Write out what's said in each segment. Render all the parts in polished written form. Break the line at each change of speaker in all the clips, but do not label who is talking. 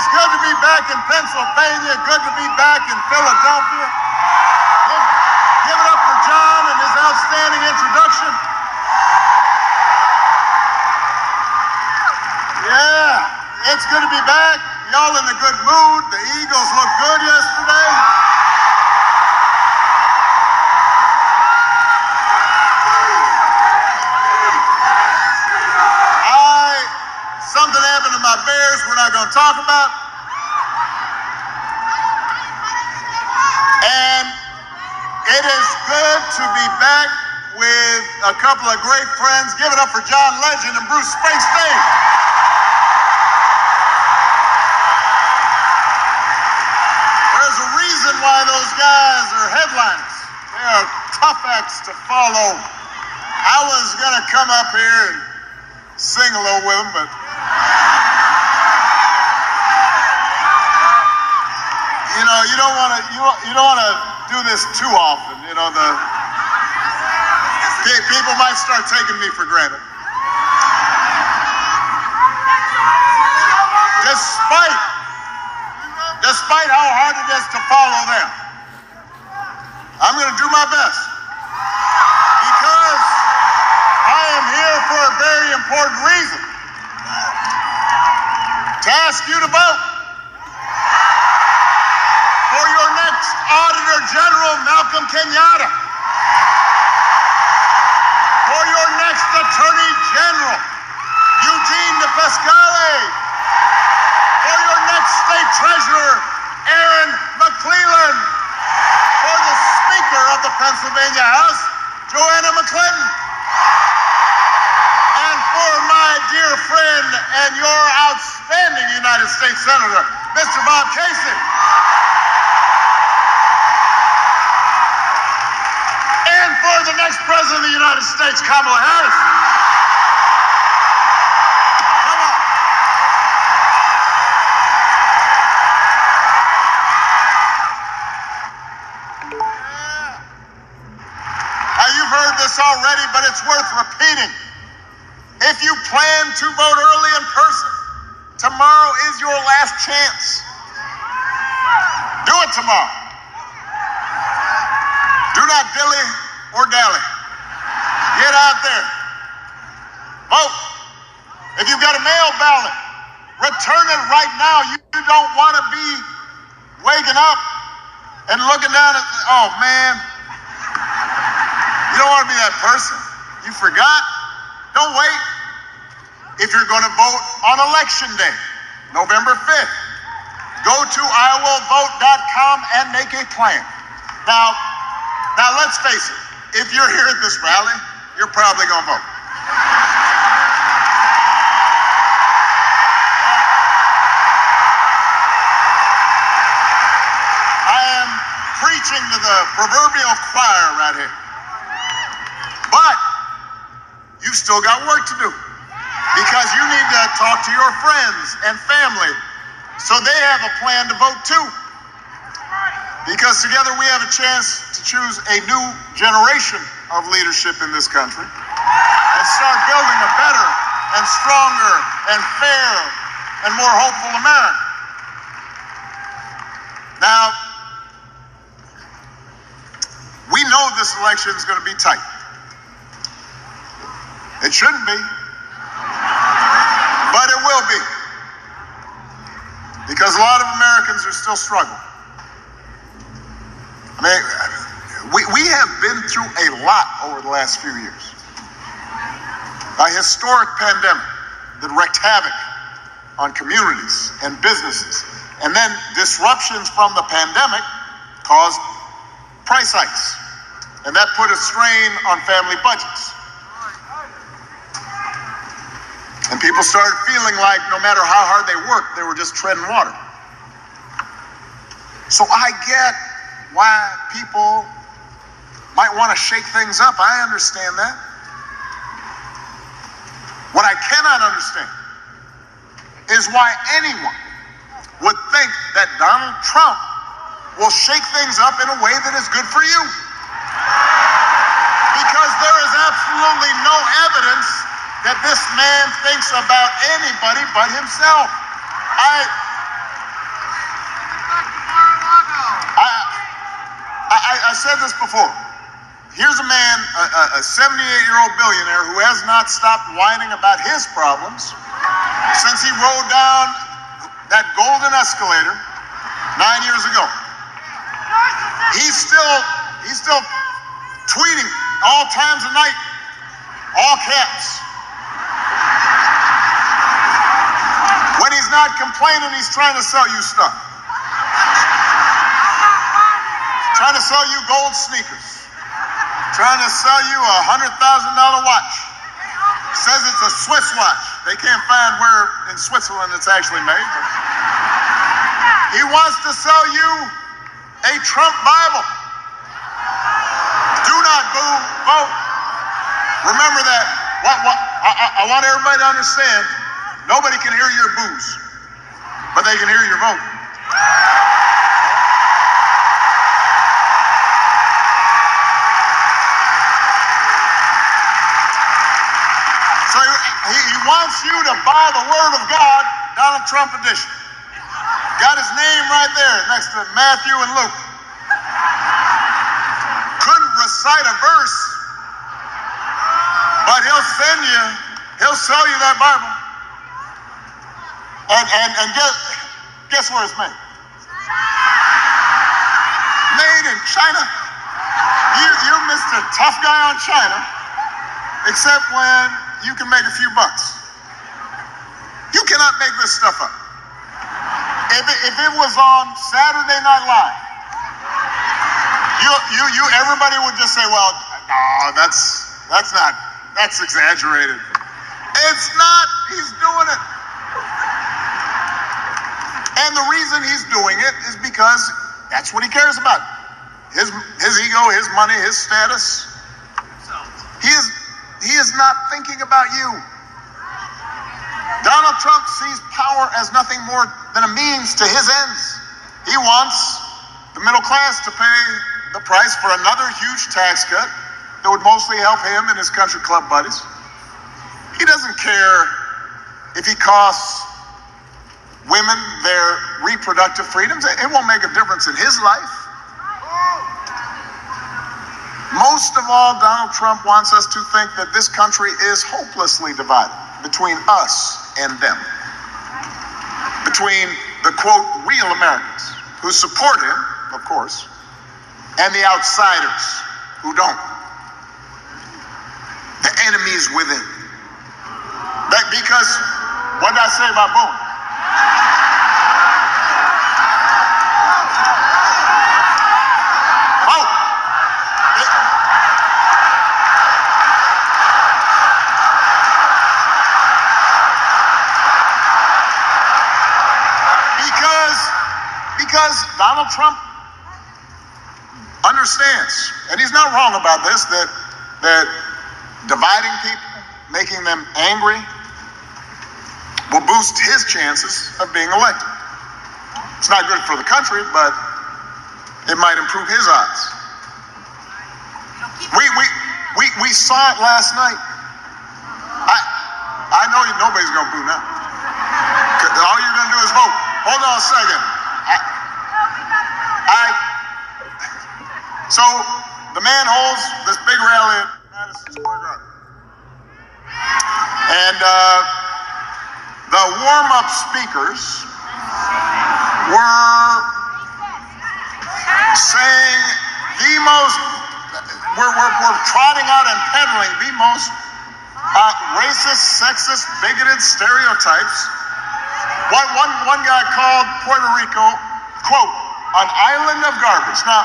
It's good to be back in Pennsylvania, good to be back in Philadelphia. Give it up for John and his outstanding introduction. Yeah, it's good to be back. Y'all in a good mood. The Eagles looked good yesterday. Something happened to my Bears we're not going to talk about. And it is good to be back with a couple of great friends. Give it up for John Legend and Bruce Springsteen. There's a reason why those guys are headliners. They are tough acts to follow. I was going to come up here and sing a little with them, but you don't want to do this too often. The people might start taking me for granted. Despite how hard it is to follow them, I'm going to do my best because I am here for a very important reason. To ask you to vote for your next Auditor General, Malcolm Kenyatta. For your next Attorney General, Eugene DePascale. For your next State Treasurer, Aaron McClellan. For the Speaker of the Pennsylvania House, Joanna McClinton. And for my dear friend and your outstanding United States Senator, Mr. Bob Casey. And for the next President of the United States, Kamala Harris. Come on. Now, you've heard this already, but it's worth repeating. If you plan to vote early in person, tomorrow is your last chance. Do it tomorrow. Do not dilly or dally. Get out there. Vote. If you've got a mail ballot, return it right now. You don't want to be waking up and looking down and, oh man, you don't want to be that person. You forgot. Don't wait. If you're going to vote on Election Day, November 5th, go to iowillvote.com and make a plan. Now let's face it. If you're here at this rally, you're probably going to vote. I am preaching to the proverbial choir right here. But you've still got work to do. Because you need to talk to your friends and family so they have a plan to vote too. Because together we have a chance to choose a new generation of leadership in this country and start building a better and stronger and fair and more hopeful America. Now, we know this election is going to be tight. It shouldn't be. But it will be. Because a lot of Americans are still struggling. I mean, we have been through a lot over the last few years. A historic pandemic that wreaked havoc on communities and businesses. And then disruptions from the pandemic caused price hikes. And that put a strain on family budgets. And people started feeling like no matter how hard they worked, they were just treading water. So I get why people might want to shake things up. I understand that. What I cannot understand is why anyone would think that Donald Trump will shake things up in a way that is good for you. Because there is absolutely no evidence that this man thinks about anybody but himself. I said this before. Here's a man, a 78-year-old billionaire who has not stopped whining about his problems since he rode down that golden escalator 9 years ago. He's still tweeting all times of night, all caps. When he's not complaining, he's trying to sell you stuff. Trying to sell you gold sneakers. Trying to sell you a $100,000 watch. Says it's a Swiss watch. They can't find where in Switzerland it's actually made. But he wants to sell you a Trump Bible. Do not boo, vote. Remember that. I want everybody to understand, nobody can hear your boos, but they can hear your vote. So he wants you to buy the Word of God, Donald Trump edition. Got his name right there next to Matthew and Luke. Couldn't recite a verse, but he'll sell you that Bible. And guess where it's made? Made in China. You're Mr. Tough Guy on China, except when you can make a few bucks. You cannot make this stuff up. If it was on Saturday Night Live, everybody would just say, well, no, that's exaggerated. It's not. He's doing it. And the reason he's doing it is because that's what he cares about. His ego, his money, his status. He is not thinking about you. Donald Trump sees power as nothing more than a means to his ends. He wants the middle class to pay the price for another huge tax cut that would mostly help him and his country club buddies. He doesn't care if he costs women their reproductive freedoms. It won't make a difference in his life. Most of all, Donald Trump wants us to think that this country is hopelessly divided between us and them. Between the, quote, real Americans who support him, of course, and the outsiders who don't. The enemies within. Because, what did I say about Boone? Because Donald Trump understands, and he's not wrong about this, that dividing people, making them angry, will boost his chances of being elected. It's not good for the country, but it might improve his odds. We saw it last night. I know nobody's going to boo now. All you're going to do is vote. Hold on a second. So the man holds this big rally at Madison Square Garden. And the warm-up speakers were saying we're trotting out and peddling the most racist, sexist, bigoted stereotypes. One guy called Puerto Rico, quote, an island of garbage. Now,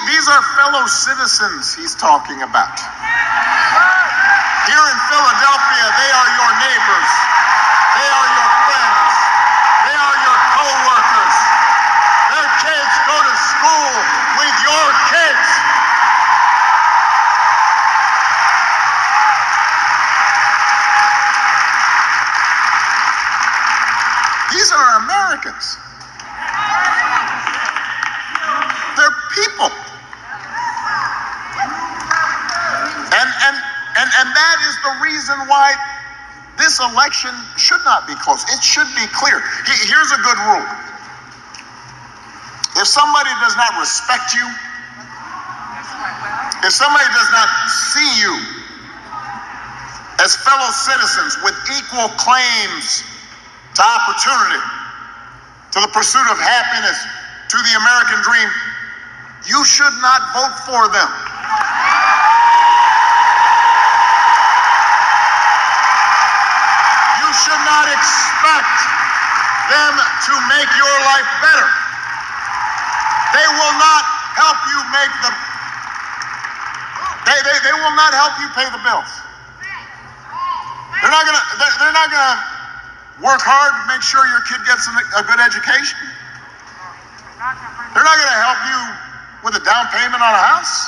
these are fellow citizens he's talking about. Here in Philadelphia, they are your neighbors. They are your friends. They are your co-workers. Their kids go to school with your kids. These are Americans. They're people. And that is the reason why this election should not be close. It should be clear. Here's a good rule. If somebody does not respect you, if somebody does not see you as fellow citizens with equal claims to opportunity, to the pursuit of happiness, to the American dream, you should not vote for them. You should not expect them to make your life better. They will not help you make they will not help you pay the bills. They're not gonna work hard to make sure your kid gets a good education. They're not gonna help you with a down payment on a house.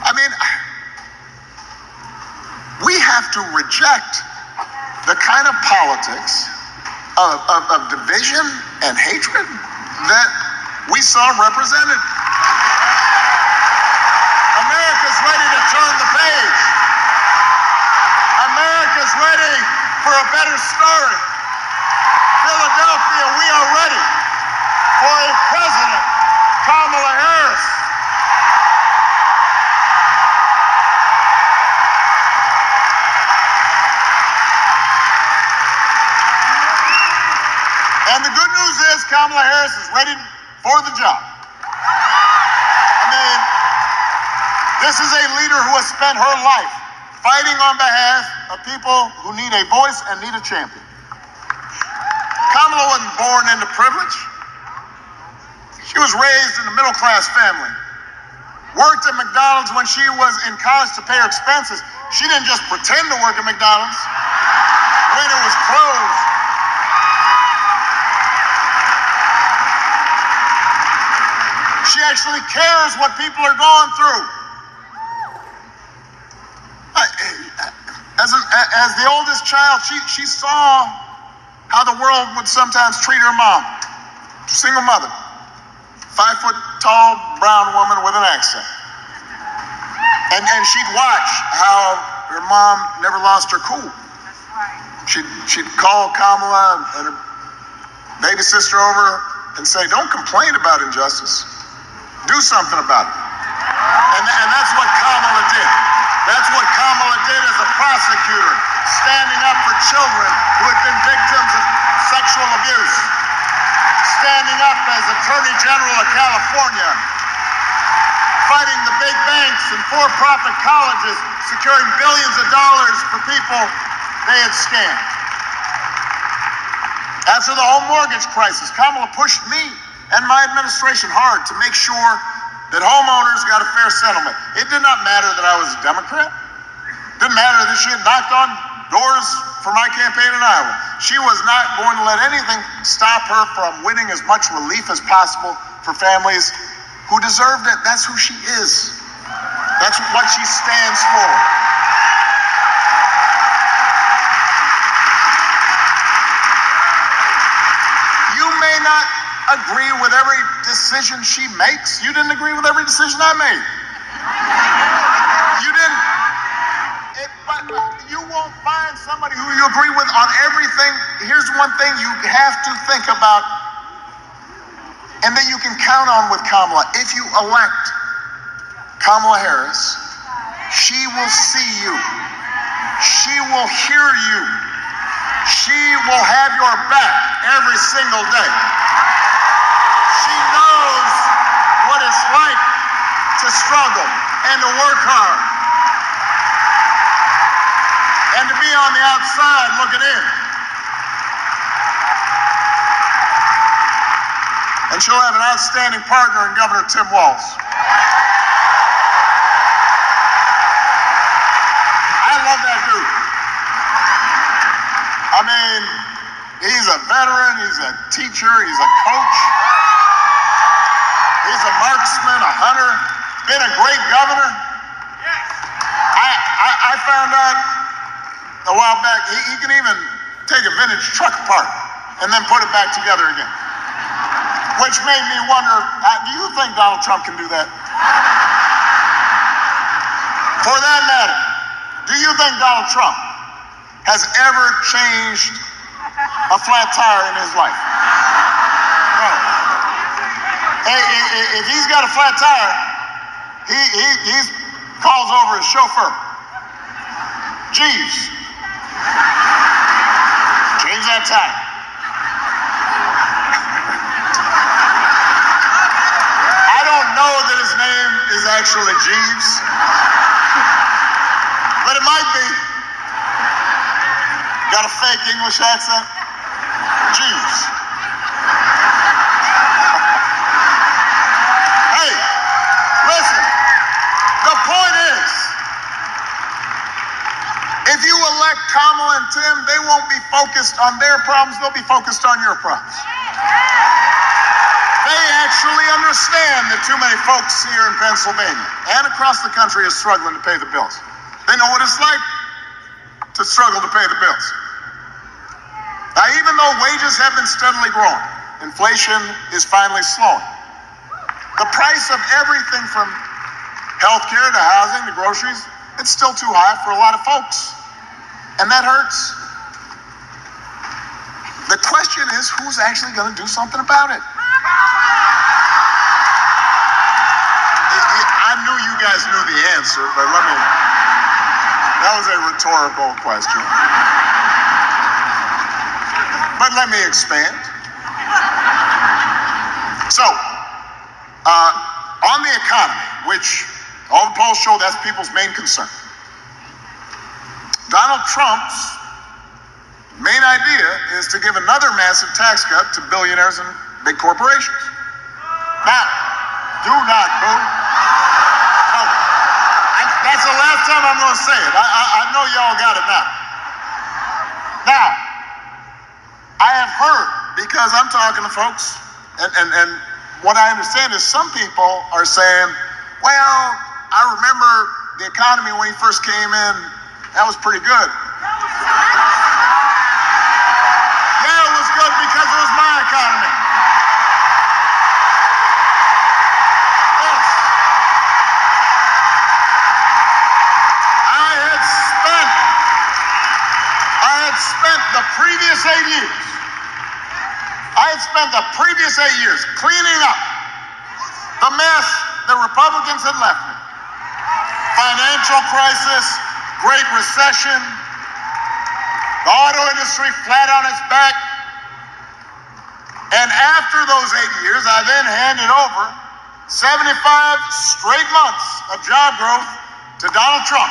I mean, we have to reject the kind of politics of division and hatred that we saw represented. America's ready to turn the page. America's ready for a better story. Philadelphia, we are ready for a president, Kamala Harris. And the good news is Kamala Harris is ready for the job. I mean, this is a leader who has spent her life fighting on behalf of people who need a voice and need a champion. Kamala wasn't born into privilege. She was raised in a middle-class family. Worked at McDonald's when she was in college to pay her expenses. She didn't just pretend to work at McDonald's when it was closed. She actually cares what people are going through. As the oldest child, she saw how the world would sometimes treat her mom. Single mother, 5-foot-tall brown woman with an accent. And she'd watch how her mom never lost her cool. She'd call Kamala and her baby sister over and say, "Don't complain about injustice. Do something about it." And that's what Kamala did. That's what Kamala did as a prosecutor, standing up for children who had been victims of sexual abuse, standing up as Attorney General of California, fighting the big banks and for-profit colleges, securing billions of dollars for people they had scammed. After the home mortgage crisis, Kamala pushed me and my administration hard to make sure that homeowners got a fair settlement. It did not matter that I was a Democrat. It didn't matter that she had knocked on doors for my campaign in Iowa. She was not going to let anything stop her from winning as much relief as possible for families who deserved it. That's who she is. That's what she stands for. You may not agree with every decision she makes. You didn't agree with every decision I made. You didn't. But you won't find somebody who you agree with on everything. Here's one thing you have to think about, and that you can count on with Kamala. If you elect Kamala Harris, she will see you. She will hear you. She will have your back every single day. She knows what it's like to struggle and to work hard and to be on the outside looking in. And she'll have an outstanding partner in Governor Tim Walz. I love that dude. I mean, he's a veteran, he's a teacher, he's a coach. He's a marksman, a hunter, been a great governor. I found out a while back, he can even take a vintage truck apart and then put it back together again. Which made me wonder, do you think Donald Trump can do that? For that matter, do you think Donald Trump has ever changed a flat tire in his life? No. Hey, if he's got a flat tire, he calls over his chauffeur. Jeeves, change that tire. I don't know that his name is actually Jeeves, but it might be. Got a fake English accent? Jeeves. Hey, listen, the point is, if you elect Kamala and Tim, they won't be focused on their problems, they'll be focused on your problems. They actually understand that too many folks here in Pennsylvania and across the country are struggling to pay the bills. They know what it's like to struggle to pay the bills. Now, even though wages have been steadily growing, inflation is finally slowing. The price of everything from healthcare to housing to groceries, it's still too high for a lot of folks. And that hurts. The question is, who's actually going to do something about it? I knew you guys knew the answer, but that was a rhetorical question. But let me expand. So, on the economy, which all the polls show that's people's main concern, Donald Trump's main idea is to give another massive tax cut to billionaires and big corporations. Now, do not boo. No, that's the last time I'm going to say it. I know y'all got it now. Now, I have heard, because I'm talking to folks, and what I understand is some people are saying, well, I remember the economy when he first came in, that was pretty good. Yeah, it was good because it was my economy. Yes. I had spent the previous 8 years. I had spent the previous 8 years cleaning up the mess the Republicans had left me. Financial crisis, Great Recession, the auto industry flat on its back. And after those 8 years, I then handed over 75 straight months of job growth to Donald Trump.